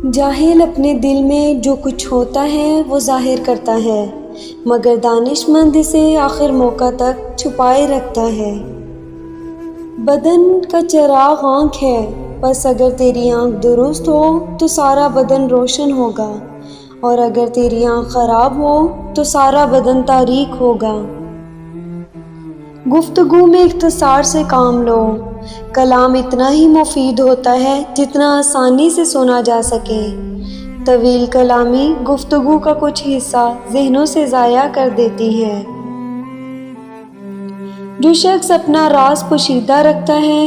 جاہل اپنے دل میں جو کچھ ہوتا ہے وہ ظاہر کرتا ہے، مگر دانش مند اسے آخر موقع تک چھپائے رکھتا ہے۔ بدن کا چراغ آنکھ ہے، بس اگر تیری آنکھ درست ہو تو سارا بدن روشن ہوگا، اور اگر تیری آنکھ خراب ہو تو سارا بدن تاریک ہوگا۔ گفتگو میں اختصار سے کام لو۔ کلام اتنا ہی مفید ہوتا ہے جتنا آسانی سے سنا جا سکے۔ طویل کلامی گفتگو کا کچھ حصہ ذہنوں سے ضائع کر دیتی ہے۔ جو شخص اپنا راز پوشیدہ رکھتا ہے،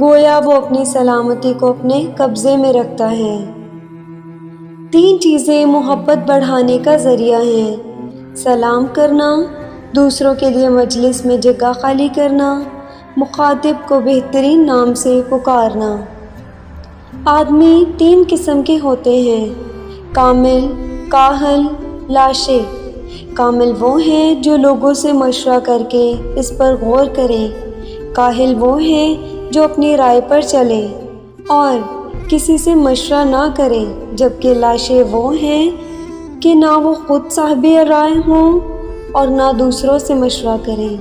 گویا وہ اپنی سلامتی کو اپنے قبضے میں رکھتا ہے۔ 3 چیزیں محبت بڑھانے کا ذریعہ ہیں: سلام کرنا، دوسروں کے لیے مجلس میں جگہ خالی کرنا، مخاطب کو بہترین نام سے پکارنا۔ آدمی 3 قسم کے ہوتے ہیں: کامل، کاہل، لاشے۔ کامل وہ ہیں جو لوگوں سے مشورہ کر کے اس پر غور کریں۔ کاہل وہ ہیں جو اپنی رائے پر چلیں اور کسی سے مشورہ نہ کریں، جبکہ لاشے وہ ہیں کہ نہ وہ خود صاحب رائے ہوں اور نہ دوسروں سے مشورہ کریں۔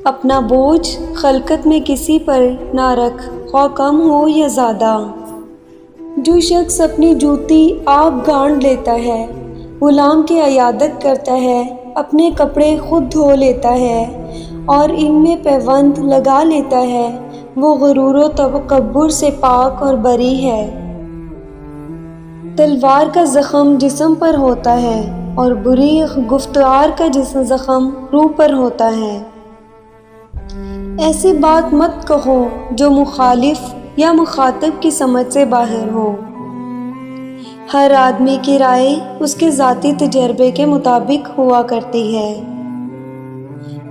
اپنا بوجھ خلقت میں کسی پر نہ رکھ، خواہ کم ہو یا زیادہ۔ جو شخص اپنی جوتی آپ گانڈ لیتا ہے، غلام کی عیادت کرتا ہے، اپنے کپڑے خود دھو لیتا ہے اور ان میں پیوند لگا لیتا ہے، وہ غرور و تکبر سے پاک اور بری ہے۔ تلوار کا زخم جسم پر ہوتا ہے اور بری گفتار کا زخم روح پر ہوتا ہے۔ ایسی بات مت کہو جو مخالف یا مخاطب کی سمجھ سے باہر ہو۔ ہر آدمی کی رائے اس کے ذاتی تجربے کے مطابق ہوا کرتی ہے۔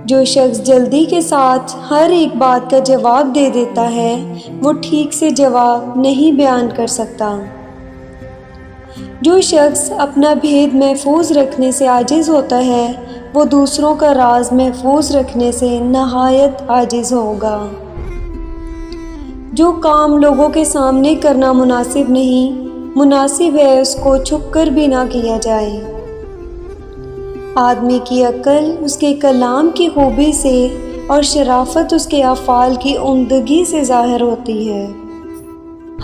جو شخص جلدی کے ساتھ ہر ایک بات کا جواب دے دیتا ہے، وہ ٹھیک سے جواب نہیں بیان کر سکتا۔ جو شخص اپنا بھید محفوظ رکھنے سے عاجز ہوتا ہے، وہ دوسروں کا راز محفوظ رکھنے سے نہایت عاجز ہوگا۔ جو کام لوگوں کے سامنے کرنا مناسب نہیں، مناسب ہے اس کو چھپ کر بھی نہ کیا جائے۔ آدمی کی عقل اس کے کلام کی خوبی سے اور شرافت اس کے افعال کی عمدگی سے ظاہر ہوتی ہے۔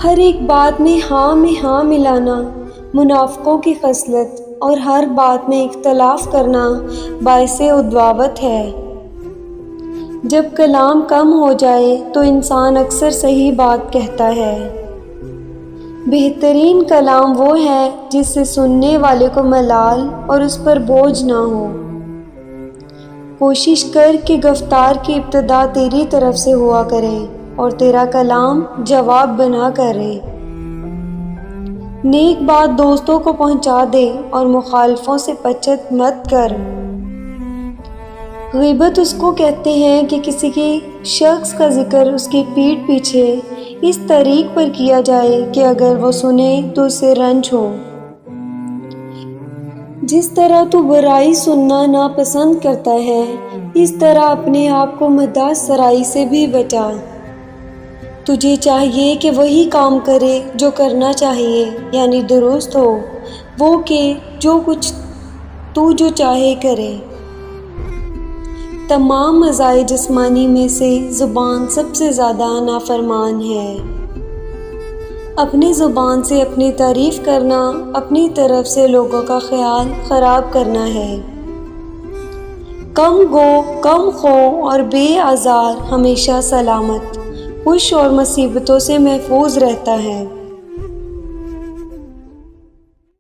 ہر ایک بات میں ہاں ملانا منافقوں کی خصلت اور ہر بات میں اختلاف کرنا باعث عداوت ہے۔ جب کلام کم ہو جائے تو انسان اکثر صحیح بات کہتا ہے۔ بہترین کلام وہ ہے جس سے سننے والے کو ملال اور اس پر بوجھ نہ ہو۔ کوشش کر کہ گفتار کی ابتدا تیری طرف سے ہوا کرے اور تیرا کلام جواب بنا کرے۔ نیک بات دوستوں کو پہنچا دے اور مخالفوں سے پچت مت کر۔ غیبت اس کو کہتے ہیں کہ کسی کے شخص کا ذکر اس کی پیٹھ پیچھے اس طریق پر کیا جائے کہ اگر وہ سنے تو اسے رنج ہو۔ جس طرح تو برائی سننا ناپسند کرتا ہے، اس طرح اپنے آپ کو مداح سرائی سے بھی بچا۔ تجھے چاہیے کہ وہی کام کرے جو کرنا چاہیے، یعنی درست ہو وہ کہ جو کچھ تو جو چاہے کرے۔ تمام اعضائے جسمانی میں سے زبان سب سے زیادہ نافرمان ہے۔ اپنی زبان سے اپنی تعریف کرنا اپنی طرف سے لوگوں کا خیال خراب کرنا ہے۔ کم گو، کم خو اور بے آزار ہمیشہ سلامت، خوش اور مصیبتوں سے محفوظ رہتا ہے۔